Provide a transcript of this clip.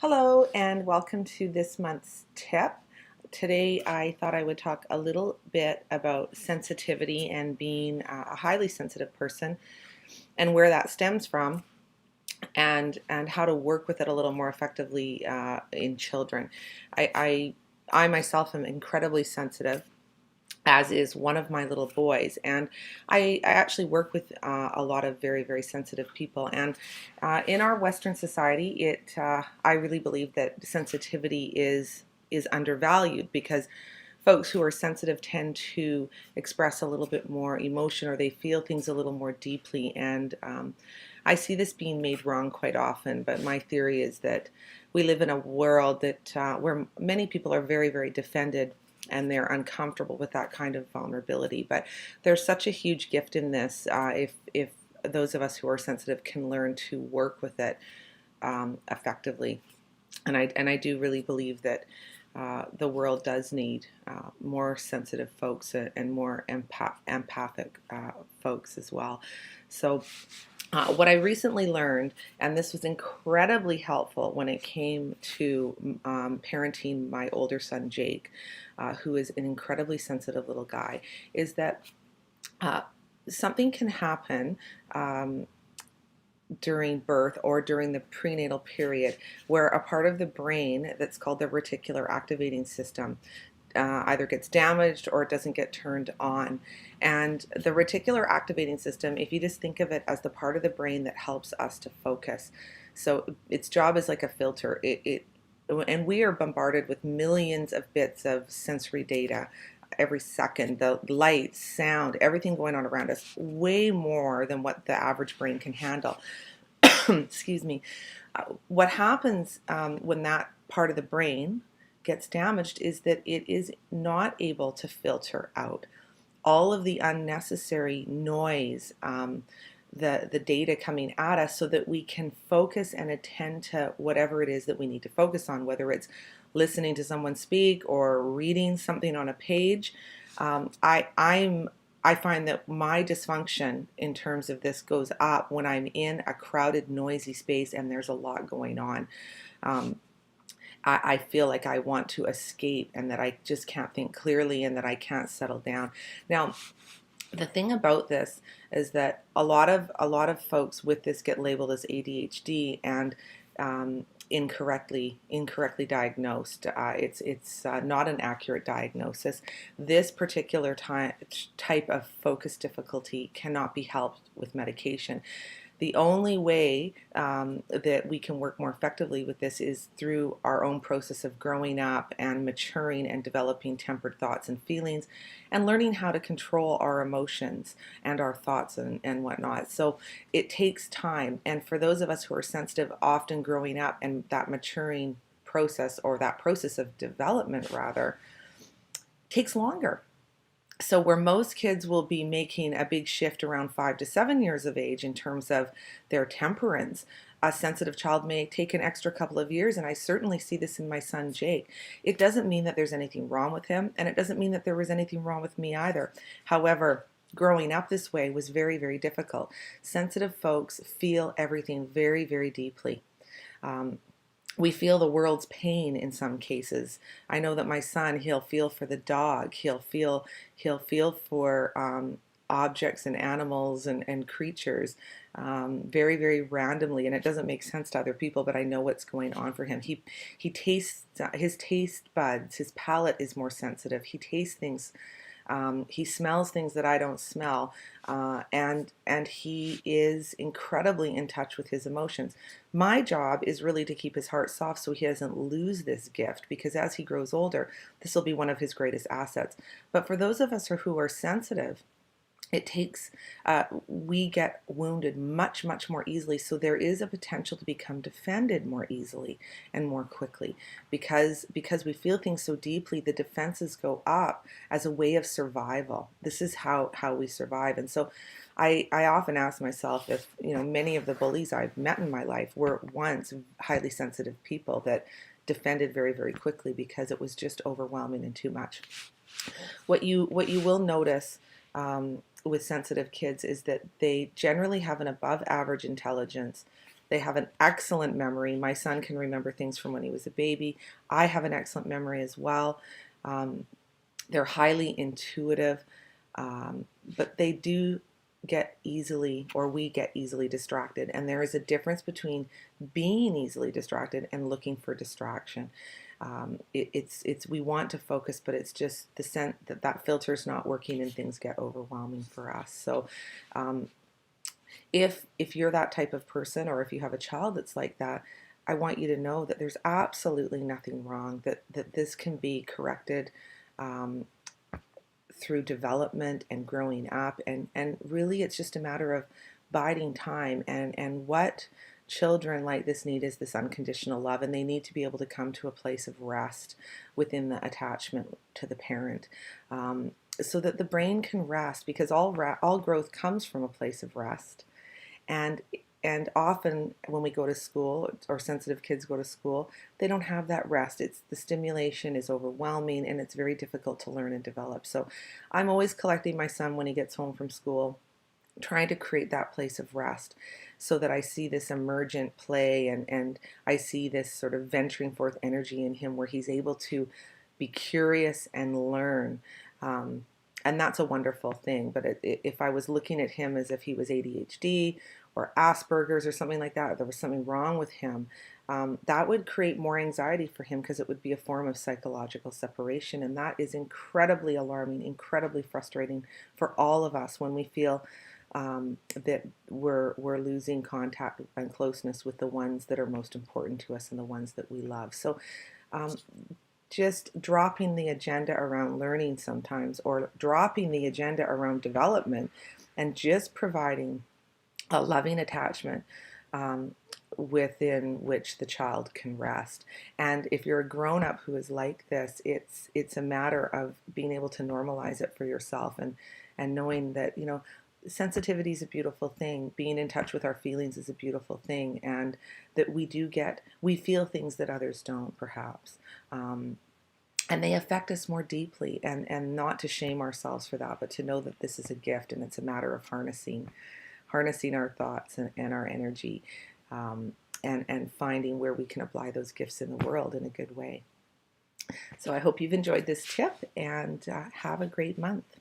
Hello and welcome to this month's tip. Today I thought I would talk a little bit about sensitivity and being a highly sensitive person and where that stems from and how to work with it a little more effectively in children. I myself am incredibly sensitive, as is one of my little boys. And I actually work with a lot of very, very sensitive people. And in our Western society, I really believe that sensitivity is undervalued because folks who are sensitive tend to express a little bit more emotion, or they feel things a little more deeply. And I see this being made wrong quite often, but my theory is that we live in a world that where many people are very, very defended and they're uncomfortable with that kind of vulnerability. But there's such a huge gift in this if those of us who are sensitive can learn to work with it effectively. And I do really believe that the world does need more sensitive folks and more empathic folks as well. So what I recently learned, and this was incredibly helpful when it came to parenting my older son, Jake, who is an incredibly sensitive little guy, is that uh, something can happen during birth or during the prenatal period where a part of the brain that's called the reticular activating system either gets damaged or it doesn't get turned on. And the reticular activating system, if you just think of it as the part of the brain that helps us to focus, so its job is like a filter. And we are bombarded with millions of bits of sensory data every second, the light, sound, everything going on around us, way more than what the average brain can handle. Excuse me. What happens when that part of the brain gets damaged is that it is not able to filter out all of the unnecessary noise, the data coming at us, so that we can focus and attend to whatever it is that we need to focus on, whether it's listening to someone speak or reading something on a page. I find that my dysfunction in terms of this goes up when I'm in a crowded, noisy space and there's a lot going on. Um, I feel like I want to escape and that I just can't think clearly and that I can't settle down. Now, the thing about this is that a lot of folks with this get labeled as ADHD and incorrectly diagnosed. It's not an accurate diagnosis. This particular type of focus difficulty cannot be helped with medication. The only way that we can work more effectively with this is through our own process of growing up and maturing and developing tempered thoughts and feelings and learning how to control our emotions and our thoughts and whatnot. So it takes time. And for those of us who are sensitive, often growing up and that maturing process, or that process of development rather, takes longer. So where most kids will be making a big shift around 5 to 7 years of age in terms of their temperance, a sensitive child may take an extra couple of years, and I certainly see this in my son Jake. It doesn't mean that there's anything wrong with him, and it doesn't mean that there was anything wrong with me either. However, growing up this way was very, very difficult. Sensitive folks feel everything very, very deeply. Um, we feel the world's pain in some cases. I know that my son, he'll feel for the dog. He'll feel for objects and animals and creatures very, very randomly, and it doesn't make sense to other people, but I know what's going on for him. He tastes, his taste buds, his palate is more sensitive. He tastes things, he smells things that I don't smell, and he is incredibly in touch with his emotions. My job is really to keep his heart soft so he doesn't lose this gift, because as he grows older, this will be one of his greatest assets. But for those of us who are sensitive, it takes we get wounded much, much more easily, so there is a potential to become defended more easily and more quickly, because we feel things so deeply. The defenses go up as a way of survival. This is how we survive. And so I often ask myself if, many of the bullies I've met in my life were once highly sensitive people that defended very, very quickly because it was just overwhelming and too much. What you will notice with sensitive kids is that they generally have an above average intelligence. They have an excellent memory. My son can remember things from when he was a baby. I have an excellent memory as well. Um, they're highly intuitive, but they do get easily, or we get easily distracted. And there is a difference between being easily distracted and looking for distraction. It's we want to focus, but it's just the sense that that filter is not working and things get overwhelming for us. So um, if you're that type of person, or if you have a child that's like that, I want you to know that there's absolutely nothing wrong, that this can be corrected um, through development and growing up, and really it's just a matter of biding time, and what children like this need is this unconditional love, and they need to be able to come to a place of rest within the attachment to the parent, so that the brain can rest, because all growth comes from a place of rest. and and often when we go to school, or sensitive kids go to school, they don't have that rest. It's the stimulation is overwhelming, and it's very difficult to learn and develop. So I'm always collecting my son when he gets home from school, trying to create that place of rest, so that I see this emergent play, and I see this sort of venturing forth energy in him, where he's able to be curious and learn. And that's a wonderful thing. But if I was looking at him as if he was ADHD or Asperger's or something like that, there was something wrong with him, that would create more anxiety for him, because it would be a form of psychological separation. And that is incredibly alarming, incredibly frustrating for all of us, when we feel that we're losing contact and closeness with the ones that are most important to us and the ones that we love. So um, just dropping the agenda around learning sometimes, or dropping the agenda around development, and just providing a loving attachment within which the child can rest. And if you're a grown-up who is like this, it's a matter of being able to normalize it for yourself, and knowing that, sensitivity is a beautiful thing. Being in touch with our feelings is a beautiful thing, and that we feel things that others don't, perhaps. And they affect us more deeply, and not to shame ourselves for that, but to know that this is a gift, and it's a matter of harnessing our thoughts and our energy, and finding where we can apply those gifts in the world in a good way. So I hope you've enjoyed this tip, and have a great month.